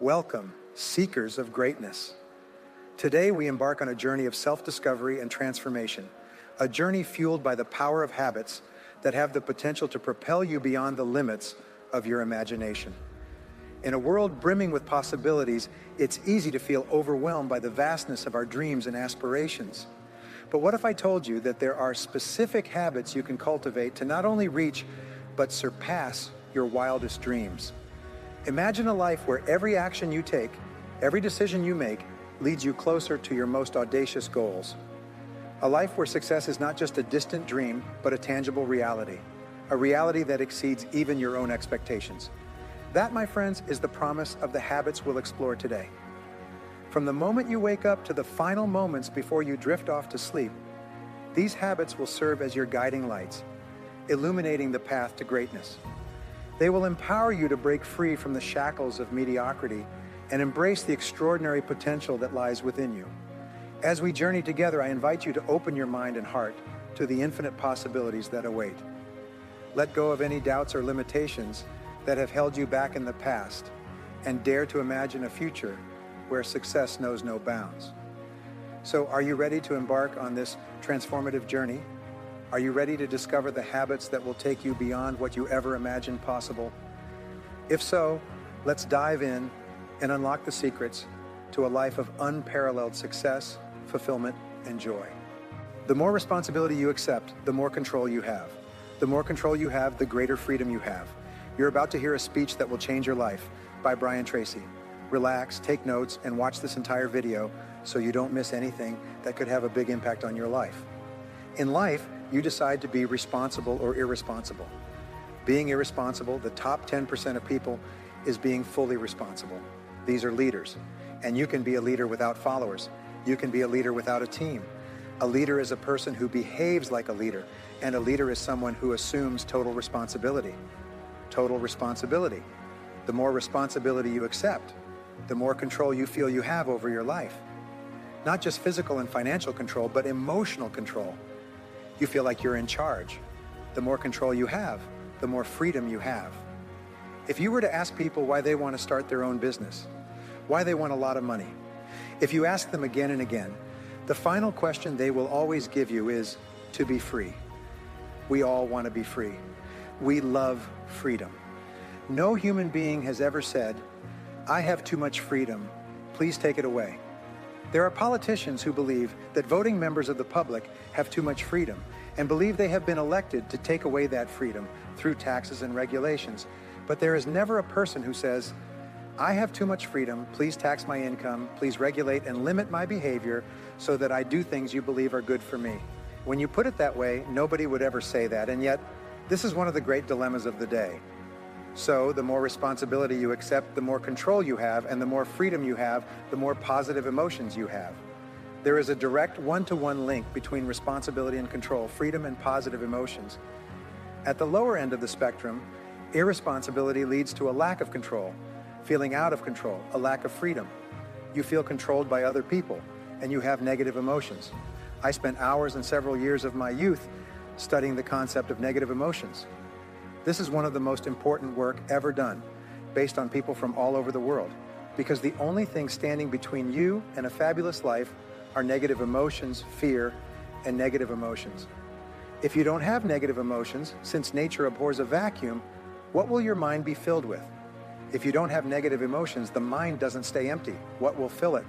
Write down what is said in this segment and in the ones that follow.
Welcome, seekers of greatness. Today we embark on a journey of self-discovery and transformation, a journey fueled by the power of habits that have the potential to propel you beyond the limits of your imagination. In a world brimming with possibilities, it's easy to feel overwhelmed by the vastness of our dreams and aspirations. But what if I told you that there are specific habits you can cultivate to not only reach, but surpass your wildest dreams? Imagine a life where every action you take, every decision you make, leads you closer to your most audacious goals. A life where success is not just a distant dream, but a tangible reality. A reality that exceeds even your own expectations. That, my friends, is the promise of the habits we'll explore today. From the moment you wake up to the final moments before you drift off to sleep, these habits will serve as your guiding lights, illuminating the path to greatness. They will empower you to break free from the shackles of mediocrity and embrace the extraordinary potential that lies within you. As we journey together, I invite you to open your mind and heart to the infinite possibilities that await. Let go of any doubts or limitations that have held you back in the past, and dare to imagine a future where success knows no bounds. So, are you ready to embark on this transformative journey? Are you ready to discover the habits that will take you beyond what you ever imagined possible? If so, let's dive in and unlock the secrets to a life of unparalleled success, fulfillment, and joy. The more responsibility you accept, the more control you have. The more control you have, the greater freedom you have. You're about to hear a speech that will change your life by Tracy. Relax, take notes, and watch this entire video so you don't miss anything that could have a big impact on your life. In life, you decide to be responsible or irresponsible. Being irresponsible, the top 10% of people, is being fully responsible. These are leaders, and you can be a leader without followers. You can be a leader without a team. A leader is a person who behaves like a leader, and a leader is someone who assumes total responsibility. Total responsibility. The more responsibility you accept, the more control you feel you have over your life. Not just physical and financial control, but emotional control. You feel like you're in charge. The more control you have, the more freedom you have. If you were to ask people why they want to start their own business, why they want a lot of money, if you ask them again and again, the final question they will always give you is to be free. We all want to be free. We love freedom. No human being has ever said, "I have too much freedom, please take it away." There are politicians who believe that voting members of the public have too much freedom and believe they have been elected to take away that freedom through taxes and regulations. But there is never a person who says, "I have too much freedom, please tax my income, please regulate and limit my behavior so that I do things you believe are good for me." When you put it that way, nobody would ever say that, and yet this is one of the great dilemmas of the day. So the more responsibility you accept, the more control you have, and the more freedom you have, the more positive emotions you have. There is a direct one-to-one link between responsibility and control, freedom and positive emotions. At the lower end of the spectrum, irresponsibility leads to a lack of control, feeling out of control, a lack of freedom. You feel controlled by other people, and you have negative emotions. I spent hours and several years of my youth studying the concept of negative emotions. This is one of the most important work ever done, based on people from all over the world, because the only thing standing between you and a fabulous life are negative emotions, fear, and negative emotions. If you don't have negative emotions, since nature abhors a vacuum, what will your mind be filled with? If you don't have negative emotions, the mind doesn't stay empty. What will fill it?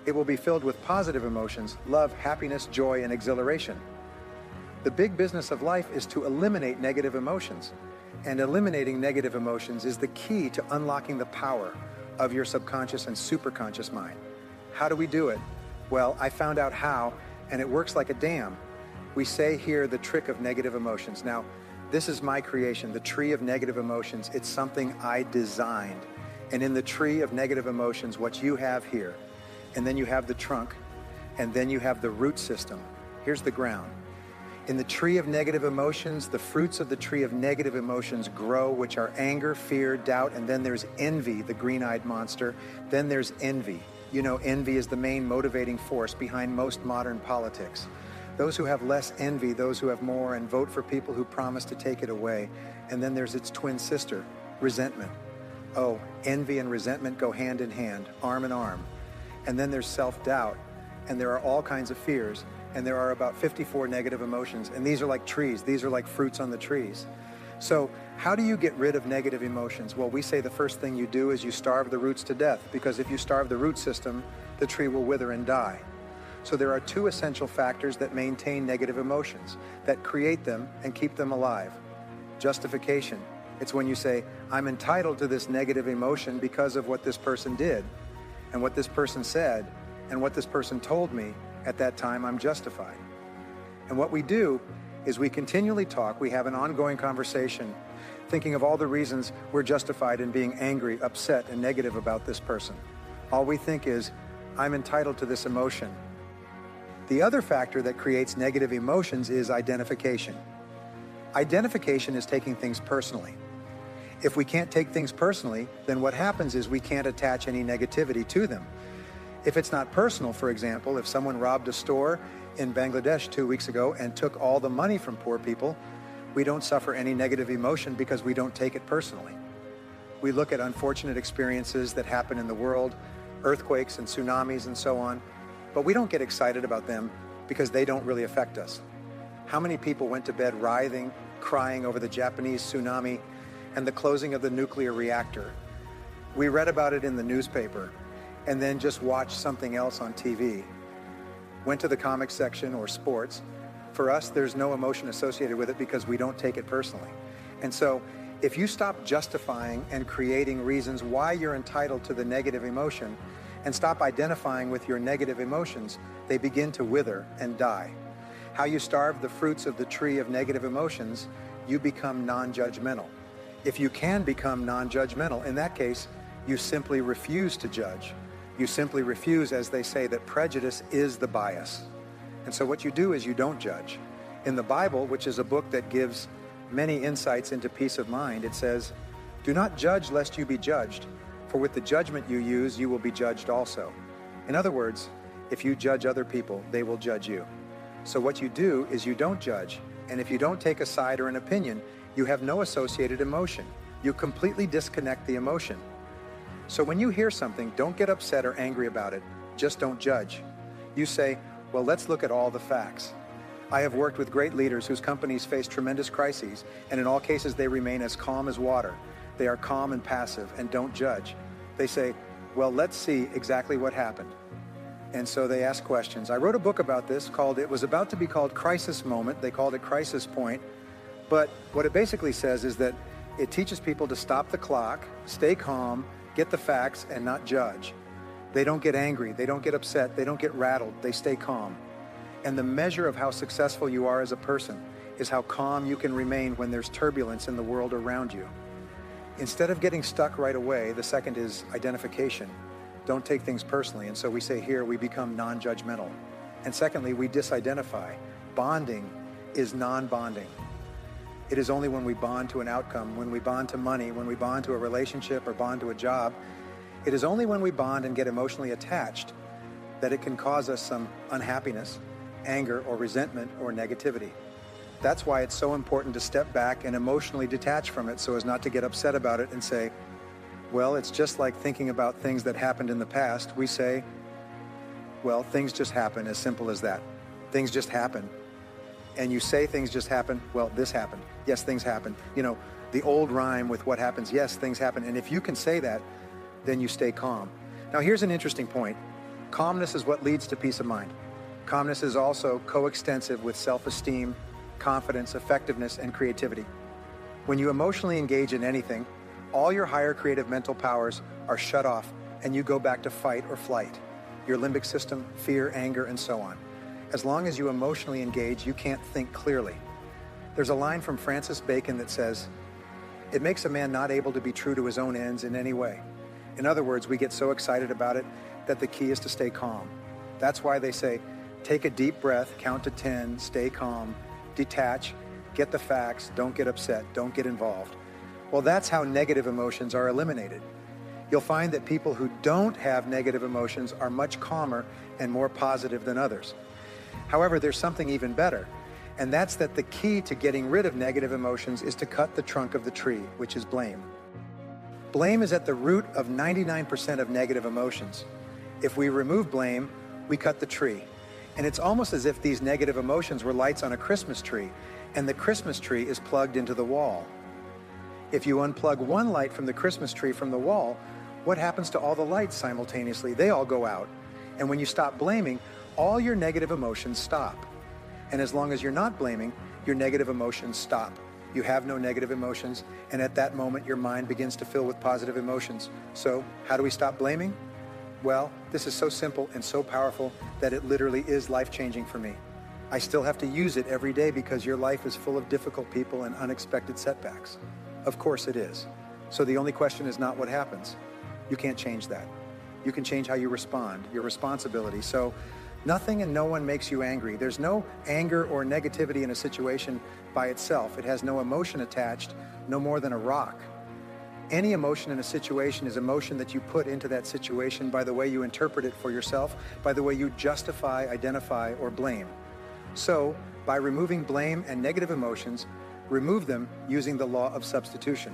It will be filled with positive emotions, love, happiness, joy, and exhilaration. The big business of life is to eliminate negative emotions. And eliminating negative emotions is the key to unlocking the power of your subconscious and superconscious mind. How do we do it? Well, I found out how, and it works like a dam. We say here the trick of negative emotions. Now, this is my creation, the tree of negative emotions. It's something I designed. And in the tree of negative emotions, what you have here, and then you have the trunk, and then you have the root system. Here's the ground. In the tree of negative emotions, the fruits of the tree of negative emotions grow, which are anger, fear, doubt, and then there's envy, the green-eyed monster. Then there's envy. You know, envy is the main motivating force behind most modern politics. Those who have less envy, those who have more, and vote for people who promise to take it away. And then there's its twin sister, resentment. Oh, envy and resentment go hand in hand, arm in arm. And then there's self-doubt, and there are all kinds of fears, and there are about 54 negative emotions, and these are like trees. These are like fruits on the trees. So how do you get rid of negative emotions? Well, we say the first thing you do is you starve the roots to death, because if you starve the root system, the tree will wither and die. So there are two essential factors that maintain negative emotions, that create them and keep them alive. Justification. It's when you say, I'm entitled to this negative emotion because of what this person did, and what this person said, and what this person told me. At that time, I'm justified. And what we do is we continually talk, we have an ongoing conversation, thinking of all the reasons we're justified in being angry, upset, and negative about this person. All we think is, I'm entitled to this emotion. The other factor that creates negative emotions is identification. Identification is taking things personally. If we can't take things personally, then what happens is we can't attach any negativity to them. If it's not personal, for example, if someone robbed a store in Bangladesh 2 weeks ago and took all the money from poor people, we don't suffer any negative emotion because we don't take it personally. We look at unfortunate experiences that happen in the world, earthquakes and tsunamis and so on, but we don't get excited about them because they don't really affect us. How many people went to bed writhing, crying over the Japanese tsunami and the closing of the nuclear reactor? We read about it in the newspaper and then just watched something else on TV. Went to the comic section or sports. For us, there's no emotion associated with it because we don't take it personally. And so if you stop justifying and creating reasons why you're entitled to the negative emotion and stop identifying with your negative emotions, they begin to wither and die. How you starve the fruits of the tree of negative emotions, you become non-judgmental. If you can become non-judgmental, in that case, you simply refuse to judge. You simply refuse, as they say, that prejudice is the bias. And so what you do is you don't judge. In the Bible, which is a book that gives many insights into peace of mind, it says, "Do not judge lest you be judged, for with the judgment you use, you will be judged also." In other words, if you judge other people, they will judge you. So what you do is you don't judge. And if you don't take a side or an opinion, you have no associated emotion. You completely disconnect the emotion. So when you hear something, don't get upset or angry about it. Just don't judge. You say, well, let's look at all the facts. I have worked with great leaders whose companies face tremendous crises, and in all cases they remain as calm as water. They are calm and passive and don't judge. They say, well, let's see exactly what happened. And so they ask questions. I wrote a book about this it was about to be called Crisis Moment. They called it Crisis Point. But what it basically says is that it teaches people to stop the clock, stay calm, get the facts, and not judge. They don't get angry, they don't get upset, they don't get rattled, they stay calm. And the measure of how successful you are as a person is how calm you can remain when there's turbulence in the world around you. Instead of getting stuck right away, the second is identification. Don't take things personally. And so we say here, we become non-judgmental. And secondly, we disidentify. Bonding is non-bonding. It is only when we bond to an outcome, when we bond to money, when we bond to a relationship or bond to a job, it is only when we bond and get emotionally attached that it can cause us some unhappiness, anger, or resentment, or negativity. That's why it's so important to step back and emotionally detach from it so as not to get upset about it and say, well, it's just like thinking about things that happened in the past. We say, well, things just happen, as simple as that. Things just happen. And you say things just happen, well, this happened. Yes, things happen. You know, the old rhyme with what happens, yes, things happen. And if you can say that, then you stay calm. Now, here's an interesting point. Calmness is what leads to peace of mind. Calmness is also coextensive with self-esteem, confidence, effectiveness, and creativity. When you emotionally engage in anything, all your higher creative mental powers are shut off and you go back to fight or flight. Your limbic system, fear, anger, and so on. As long as you emotionally engage, you can't think clearly. There's a line from Francis Bacon that says, "It makes a man not able to be true to his own ends in any way." In other words, we get so excited about it that the key is to stay calm. That's why they say, take a deep breath, count to 10, stay calm, detach, get the facts, don't get upset, don't get involved. Well, that's how negative emotions are eliminated. You'll find that people who don't have negative emotions are much calmer and more positive than others. However, there's something even better, and that's that the key to getting rid of negative emotions is to cut the trunk of the tree, which is blame. Blame is at the root of 99% of negative emotions. If we remove blame, we cut the tree. And it's almost as if these negative emotions were lights on a Christmas tree, and the Christmas tree is plugged into the wall. If you unplug one light from the Christmas tree from the wall, what happens to all the lights simultaneously? They all go out. And when you stop blaming, all your negative emotions stop. And as long as you're not blaming, your negative emotions stop. You have no negative emotions, and at that moment, your mind begins to fill with positive emotions. So, how do we stop blaming? Well, this is so simple and so powerful that it literally is life-changing for me. I still have to use it every day because your life is full of difficult people and unexpected setbacks. Of course it is. So the only question is not what happens. You can't change that. You can change how you respond, your responsibility. So nothing and no one makes you angry. There's no anger or negativity in a situation by itself. It has no emotion attached, no more than a rock. Any emotion in a situation is emotion that you put into that situation by the way you interpret it for yourself, by the way you justify, identify, or blame. So, by removing blame and negative emotions, remove them using the law of substitution.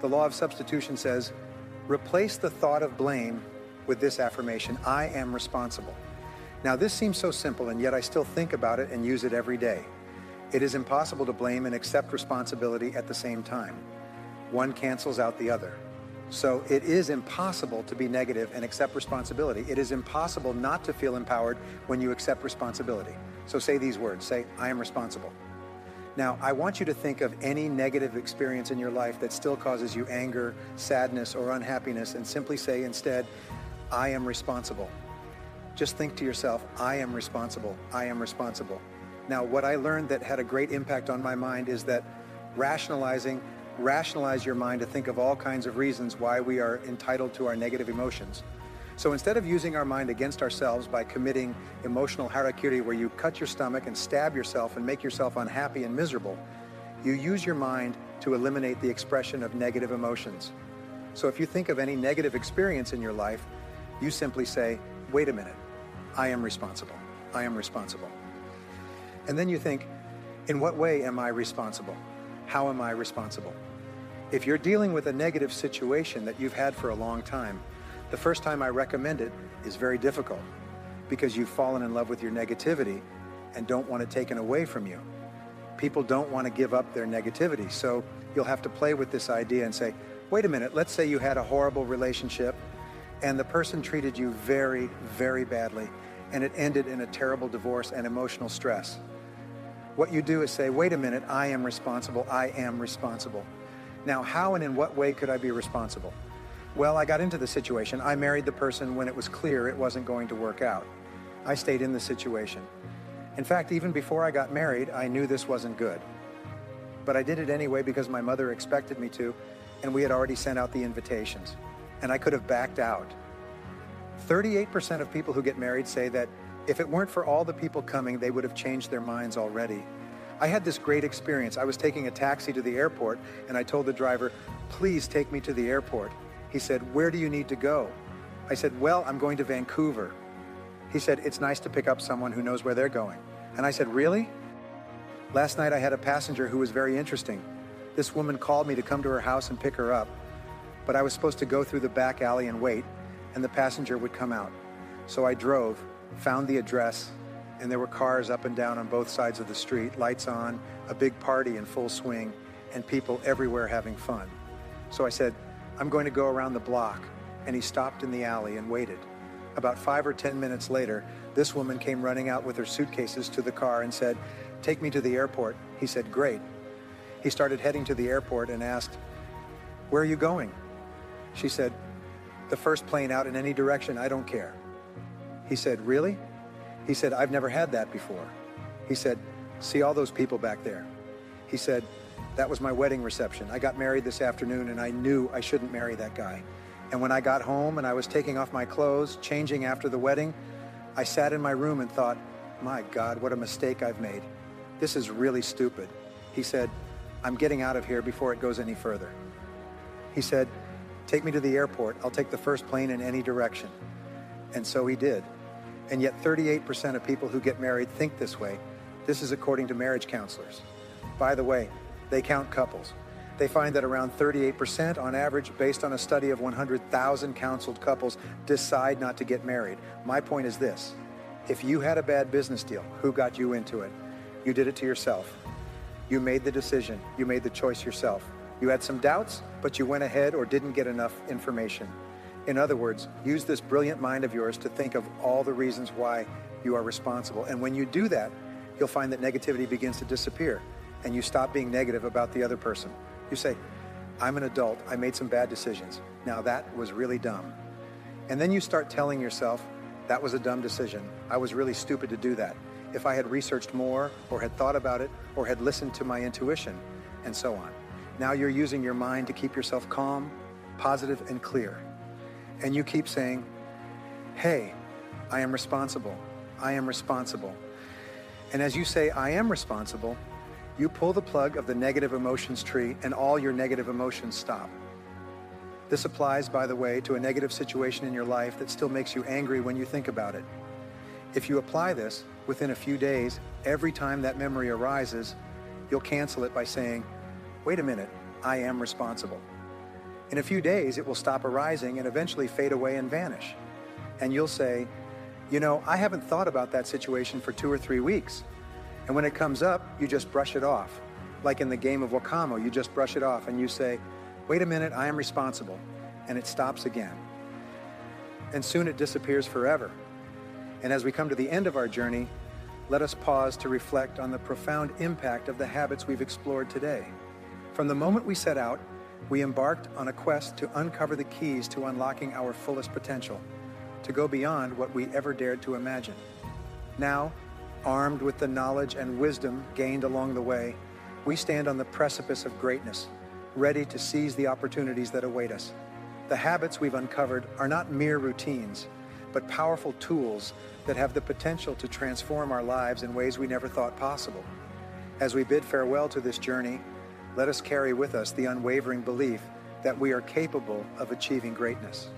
The law of substitution says, replace the thought of blame with this affirmation: I am responsible. Now, this seems so simple, and yet I still think about it and use it every day. It is impossible to blame and accept responsibility at the same time. One cancels out the other. So it is impossible to be negative and accept responsibility. It is impossible not to feel empowered when you accept responsibility. So say these words. Say, I am responsible. Now, I want you to think of any negative experience in your life that still causes you anger, sadness, or unhappiness, and simply say instead, I am responsible. Just think to yourself, I am responsible. I am responsible. Now, what I learned that had a great impact on my mind is that rationalize your mind to think of all kinds of reasons why we are entitled to our negative emotions. So instead of using our mind against ourselves by committing emotional harakiri, where you cut your stomach and stab yourself and make yourself unhappy and miserable, you use your mind to eliminate the expression of negative emotions. So if you think of any negative experience in your life, you simply say, wait a minute, I am responsible. I am responsible. And then you think, in what way am I responsible? How am I responsible? If you're dealing with a negative situation that you've had for a long time, the first time I recommend it is very difficult because you've fallen in love with your negativity and don't want it taken away from you. People don't want to give up their negativity, so you'll have to play with this idea and say, wait a minute, let's say you had a horrible relationship and the person treated you very, very badly, and it ended in a terrible divorce and emotional stress. What you do is say, wait a minute, I am responsible, I am responsible. Now, how and in what way could I be responsible? Well, I got into the situation. I married the person when it was clear it wasn't going to work out. I stayed in the situation. In fact, even before I got married, I knew this wasn't good. But I did it anyway because my mother expected me to, and we had already sent out the invitations. And I could have backed out. 38% of people who get married say that if it weren't for all the people coming, they would have changed their minds already. I had this great experience. I was taking a taxi to the airport, and I told the driver, please take me to the airport. He said, where do you need to go? I said, well, I'm going to Vancouver. He said, it's nice to pick up someone who knows where they're going. And I said, really? Last night I had a passenger who was very interesting. This woman called me to come to her house and pick her up, but I was supposed to go through the back alley and wait, and the passenger would come out. So I drove, found the address, and there were cars up and down on both sides of the street, lights on, a big party in full swing, and people everywhere having fun. So I said, I'm going to go around the block, and he stopped in the alley and waited. About 5 or 10 minutes later, this woman came running out with her suitcases to the car and said, take me to the airport. He said, great. He started heading to the airport and asked, where are you going? She said, the first plane out in any direction, I don't care. He said, really? He said, I've never had that before. He said, see all those people back there? He said, that was my wedding reception. I got married this afternoon and I knew I shouldn't marry that guy. And when I got home and I was taking off my clothes, changing after the wedding, I sat in my room and thought, my God, what a mistake I've made. This is really stupid. He said, I'm getting out of here before it goes any further. He said, take me to the airport. I'll take the first plane in any direction. And so he did. And yet 38% of people who get married think this way. This is according to marriage counselors. By the way, they count couples. They find that around 38% on average, based on a study of 100,000 counseled couples, decide not to get married. My point is this: if you had a bad business deal, who got you into it? You did it to yourself. You made the decision. You made the choice yourself. You had some doubts, but you went ahead or didn't get enough information. In other words, use this brilliant mind of yours to think of all the reasons why you are responsible. And when you do that, you'll find that negativity begins to disappear and you stop being negative about the other person. You say, I'm an adult. I made some bad decisions. Now that was really dumb. And then you start telling yourself, that was a dumb decision. I was really stupid to do that. If I had researched more or had thought about it or had listened to my intuition, and so on. Now you're using your mind to keep yourself calm, positive, and clear. And you keep saying, hey, I am responsible. I am responsible. And as you say, I am responsible, you pull the plug of the negative emotions tree and all your negative emotions stop. This applies, by the way, to a negative situation in your life that still makes you angry when you think about it. If you apply this, within a few days, every time that memory arises, you'll cancel it by saying, wait a minute, I am responsible. In a few days, it will stop arising and eventually fade away and vanish. And you'll say, you know, I haven't thought about that situation for 2 or 3 weeks. And when it comes up, you just brush it off. Like in the game of Wakamo, you just brush it off and you say, wait a minute, I am responsible. And it stops again. And soon it disappears forever. And as we come to the end of our journey, let us pause to reflect on the profound impact of the habits we've explored today. From the moment we set out, we embarked on a quest to uncover the keys to unlocking our fullest potential, to go beyond what we ever dared to imagine. Now, armed with the knowledge and wisdom gained along the way, we stand on the precipice of greatness, ready to seize the opportunities that await us. The habits we've uncovered are not mere routines, but powerful tools that have the potential to transform our lives in ways we never thought possible. As we bid farewell to this journey, let us carry with us the unwavering belief that we are capable of achieving greatness.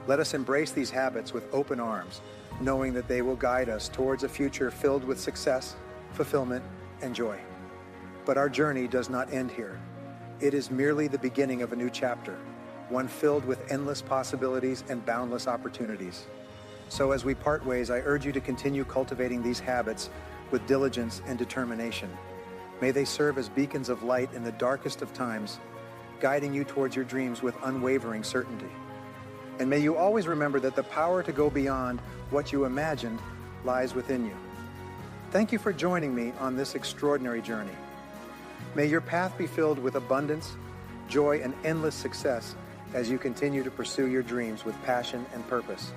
Let us embrace these habits with open arms, knowing that they will guide us towards a future filled with success, fulfillment, and joy. But our journey does not end here. It is merely the beginning of a new chapter, one filled with endless possibilities and boundless opportunities. So as we part ways, I urge you to continue cultivating these habits with diligence and determination. May they serve as beacons of light in the darkest of times, guiding you towards your dreams with unwavering certainty. And may you always remember that the power to go beyond what you imagined lies within you. Thank you for joining me on this extraordinary journey. May your path be filled with abundance, joy, and endless success as you continue to pursue your dreams with passion and purpose.